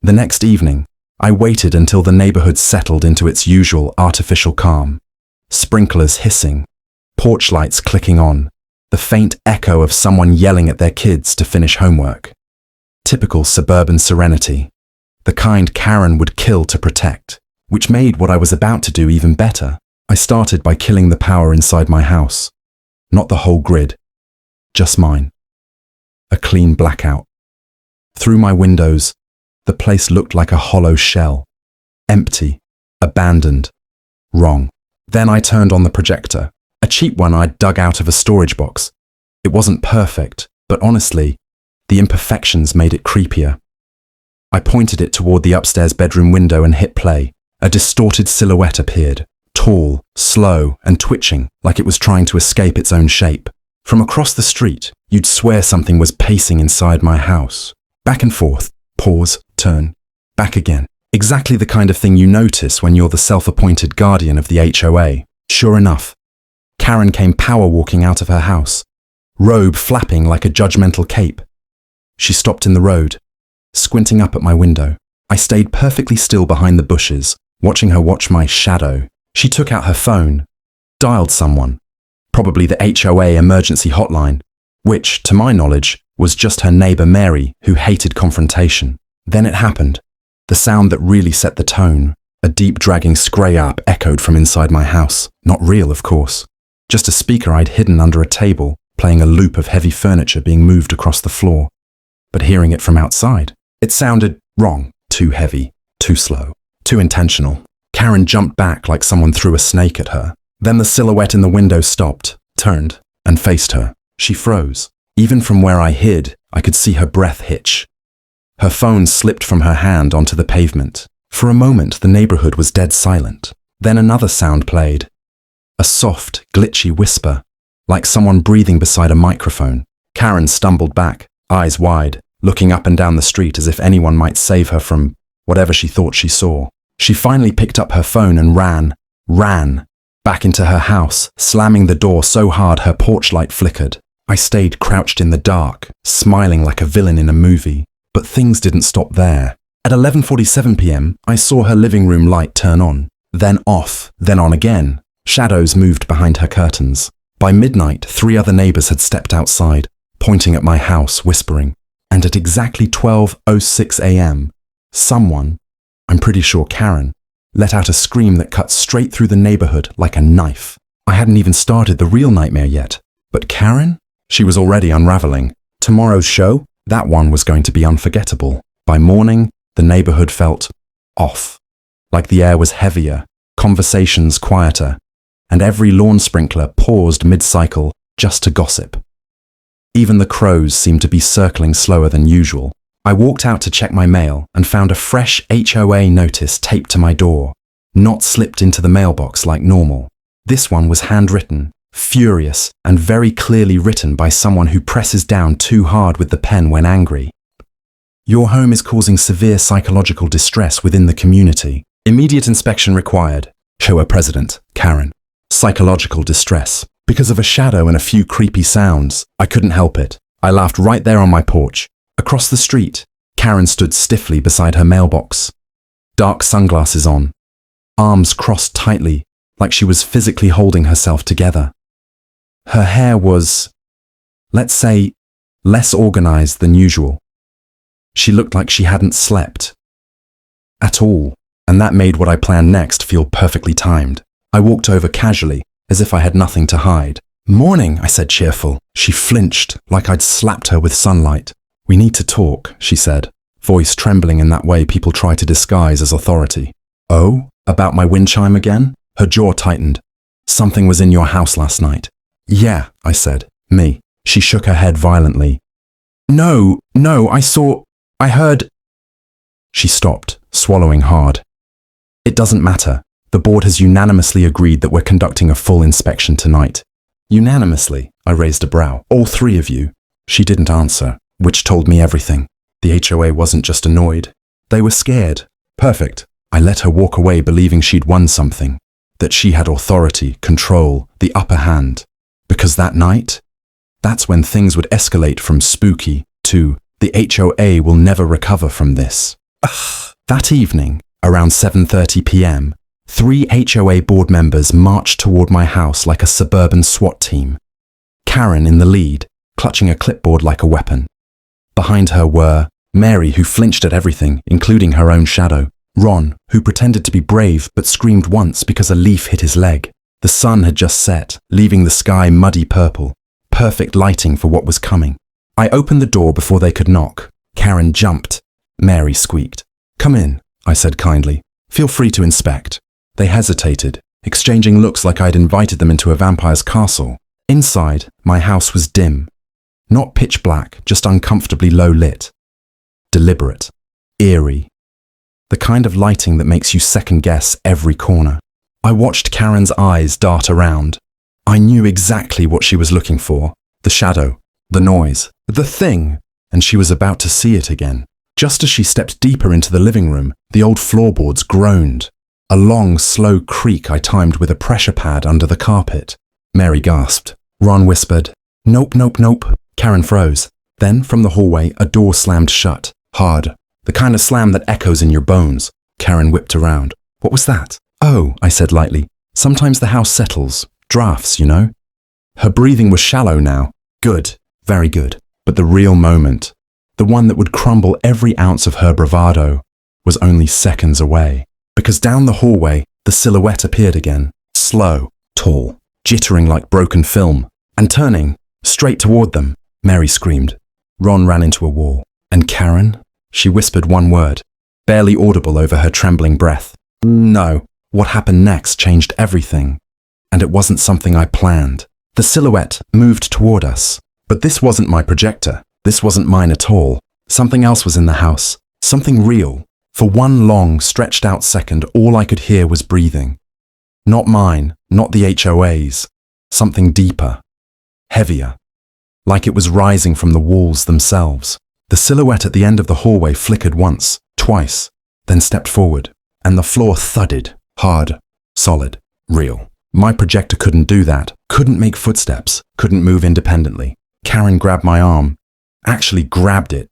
The next evening, I waited until the neighborhood settled into its usual artificial calm. Sprinklers hissing, porch lights clicking on, the faint echo of someone yelling at their kids to finish homework. Typical suburban serenity, the kind Karen would kill to protect, which made what I was about to do even better. I started by killing the power inside my house. Not the whole grid, just mine. A clean blackout. Through my windows, the place looked like a hollow shell. Empty, abandoned, wrong. Then I turned on the projector, a cheap one I'd dug out of a storage box. It wasn't perfect, but honestly, the imperfections made it creepier. I pointed it toward the upstairs bedroom window and hit play. A distorted silhouette appeared, tall, slow, and twitching like it was trying to escape its own shape. From across the street, you'd swear something was pacing inside my house. Back and forth, pause, turn, back again. Exactly the kind of thing you notice when you're the self-appointed guardian of the HOA. Sure enough, Karen came power walking out of her house, robe flapping like a judgmental cape. She stopped in the road, squinting up at my window. I stayed perfectly still behind the bushes, watching her watch my shadow. She took out her phone, dialed someone, probably the HOA emergency hotline, which, to my knowledge, was just her neighbor Mary, who hated confrontation. Then it happened. The sound that really set the tone. A deep dragging scray-up echoed from inside my house. Not real, of course. Just a speaker I'd hidden under a table, playing a loop of heavy furniture being moved across the floor. But hearing it from outside, it sounded wrong. Too heavy, too slow, too intentional. Karen jumped back like someone threw a snake at her. Then the silhouette in the window stopped, turned, and faced her. She froze. Even from where I hid, I could see her breath hitch. Her phone slipped from her hand onto the pavement. For a moment, the neighborhood was dead silent. Then another sound played. A soft, glitchy whisper, like someone breathing beside a microphone. Karen stumbled back, eyes wide, looking up and down the street as if anyone might save her from whatever she thought she saw. She finally picked up her phone and ran, back into her house, slamming the door so hard her porch light flickered. I stayed crouched in the dark, smiling like a villain in a movie. But things didn't stop there. At 11:47 p.m., I saw her living room light turn on, then off, then on again. Shadows moved behind her curtains. By midnight, 3 other neighbors had stepped outside, pointing at my house, whispering. And at exactly 12:06 a.m., someone, I'm pretty sure Karen, let out a scream that cut straight through the neighborhood like a knife. I hadn't even started the real nightmare yet. But Karen? She was already unraveling. Tomorrow's show? That one was going to be unforgettable. By morning, the neighborhood felt off. Like the air was heavier, conversations quieter, and every lawn sprinkler paused mid-cycle just to gossip. Even the crows seemed to be circling slower than usual. I walked out to check my mail and found a fresh HOA notice taped to my door, not slipped into the mailbox like normal. This one was handwritten, furious, and very clearly written by someone who presses down too hard with the pen when angry. Your home is causing severe psychological distress within the community. Immediate inspection required. HOA President, Karen. Psychological distress. Because of a shadow and a few creepy sounds. I couldn't help it. I laughed right there on my porch. Across the street, Karen stood stiffly beside her mailbox. Dark sunglasses on. Arms crossed tightly, like she was physically holding herself together. Her hair was, let's say, less organized than usual. She looked like she hadn't slept at all, and that made what I planned next feel perfectly timed. I walked over casually, as if I had nothing to hide. "Morning," I said cheerful. She flinched, like I'd slapped her with sunlight. "We need to talk," she said, voice trembling in that way people try to disguise as authority. "Oh, about my wind chime again?" Her jaw tightened. "Something was in your house last night." "Yeah," I said. "Me." She shook her head violently. No, I heard." She stopped, swallowing hard. "It doesn't matter. The board has unanimously agreed that we're conducting a full inspection tonight." "Unanimously?" I raised a brow. "All 3 of you?" She didn't answer, which told me everything. The HOA wasn't just annoyed. They were scared. Perfect. I let her walk away believing she'd won something, that she had authority, control, the upper hand. Because that night, that's when things would escalate from spooky to the HOA will never recover from this. That evening, around 7:30 p.m., 3 HOA board members marched toward my house like a suburban SWAT team. Karen in the lead, clutching a clipboard like a weapon. Behind her were Mary, who flinched at everything, including her own shadow. Ron, who pretended to be brave but screamed once because a leaf hit his leg. The sun had just set, leaving the sky muddy purple. Perfect lighting for what was coming. I opened the door before they could knock. Karen jumped. Mary squeaked. "Come in," I said kindly. "Feel free to inspect." They hesitated, exchanging looks like I'd invited them into a vampire's castle. Inside, my house was dim. Not pitch black, just uncomfortably low lit. Deliberate. Eerie. The kind of lighting that makes you second guess every corner. I watched Karen's eyes dart around. I knew exactly what she was looking for. The shadow, the noise, the thing, and she was about to see it again. Just as she stepped deeper into the living room, the old floorboards groaned. A long, slow creak I timed with a pressure pad under the carpet. Mary gasped. Ron whispered, "Nope, nope, nope." Karen froze. Then, from the hallway, a door slammed shut. Hard. The kind of slam that echoes in your bones. Karen whipped around. "What was that?" "Oh," I said lightly. "Sometimes the house settles. Drafts, you know." Her breathing was shallow now. Good. Very good. But the real moment, the one that would crumble every ounce of her bravado, was only seconds away. Because down the hallway, the silhouette appeared again. Slow, tall, jittering like broken film. And turning, straight toward them, Mary screamed. Ron ran into a wall. And Karen? She whispered one word, barely audible over her trembling breath. No. What happened next changed everything. And it wasn't something I planned. The silhouette moved toward us. But this wasn't my projector. This wasn't mine at all. Something else was in the house. Something real. For one long, stretched out second, all I could hear was breathing. Not mine, not the HOA's. Something deeper. Heavier. Like it was rising from the walls themselves. The silhouette at the end of the hallway flickered once, twice, then stepped forward. And the floor thudded. Hard. Solid. Real. My projector couldn't do that. Couldn't make footsteps. Couldn't move independently. Karen grabbed my arm. Actually grabbed it.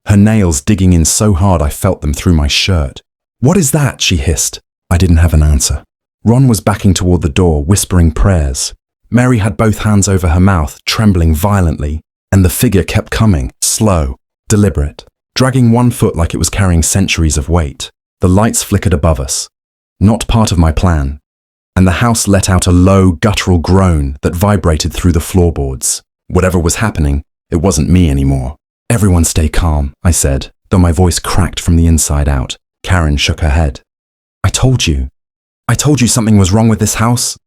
Her nails digging in so hard I felt them through my shirt. "What is that?" she hissed. I didn't have an answer. Ron was backing toward the door, whispering prayers. Mary had both hands over her mouth, trembling violently, and the figure kept coming, slow, deliberate, dragging one foot like it was carrying centuries of weight. The lights flickered above us. Not part of my plan. And the house let out a low, guttural groan that vibrated through the floorboards. Whatever was happening, it wasn't me anymore. "Everyone stay calm," I said, though my voice cracked from the inside out. Karen shook her head. I told you something was wrong with this house.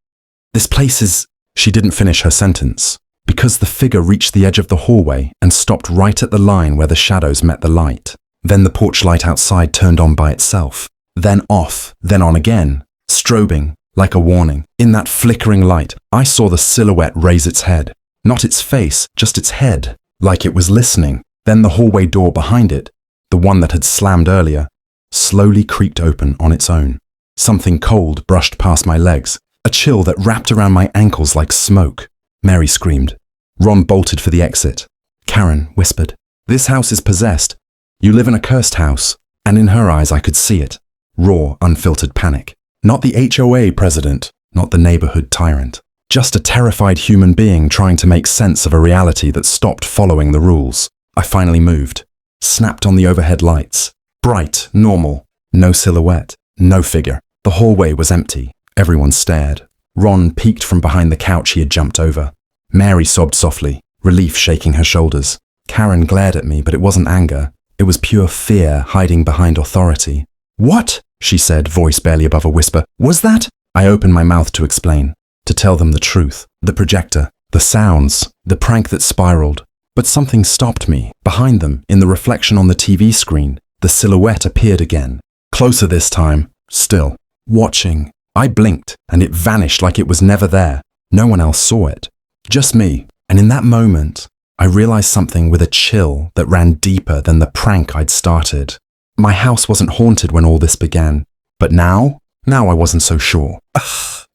This place is..." She didn't finish her sentence, because the figure reached the edge of the hallway and stopped right at the line where the shadows met the light. Then the porch light outside turned on by itself. Then off, then on again, strobing, like a warning. In that flickering light, I saw the silhouette raise its head. Not its face, just its head, like it was listening. Then the hallway door behind it, the one that had slammed earlier, slowly creaked open on its own. Something cold brushed past my legs, a chill that wrapped around my ankles like smoke. Mary screamed. Ron bolted for the exit. Karen whispered, "This house is possessed. You live in a cursed house." And in her eyes I could see it. Raw, unfiltered panic. Not the HOA president, not the neighborhood tyrant. Just a terrified human being trying to make sense of a reality that stopped following the rules. I finally moved. Snapped on the overhead lights. Bright, normal. No silhouette. No figure. The hallway was empty. Everyone stared. Ron peeked from behind the couch he had jumped over. Mary sobbed softly, relief shaking her shoulders. Karen glared at me, but it wasn't anger. It was pure fear hiding behind authority. "What?" she said, voice barely above a whisper. "Was that?" I opened my mouth to explain. To tell them the truth. The projector. The sounds. The prank that spiraled. But something stopped me. Behind them, in the reflection on the TV screen, the silhouette appeared again. Closer this time. Still. Watching. I blinked, and it vanished like it was never there. No one else saw it. Just me. And in that moment, I realized something with a chill that ran deeper than the prank I'd started. My house wasn't haunted when all this began. But now I wasn't so sure.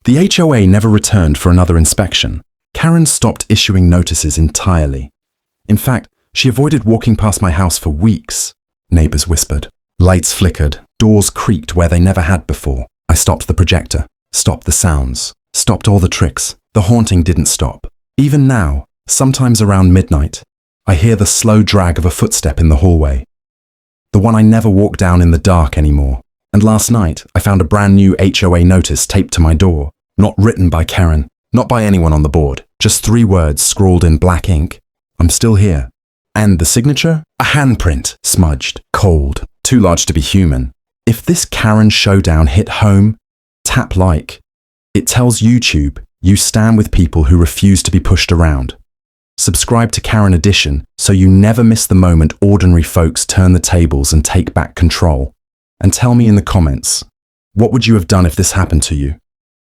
The HOA never returned for another inspection. Karen stopped issuing notices entirely. In fact, she avoided walking past my house for weeks, neighbors whispered. Lights flickered, doors creaked where they never had before. I stopped the projector, stopped the sounds, stopped all the tricks. The haunting didn't stop. Even now, sometimes around midnight, I hear the slow drag of a footstep in the hallway. The one I never walk down in the dark anymore. And last night, I found a brand new HOA notice taped to my door. Not written by Karen, not by anyone on the board. Just 3 words scrawled in black ink. I'm still here. And the signature? A handprint, smudged, cold, too large to be human. If this Karen showdown hit home, tap like. It tells YouTube you stand with people who refuse to be pushed around. Subscribe to Karen Edition so you never miss the moment ordinary folks turn the tables and take back control. And tell me in the comments, what would you have done if this happened to you?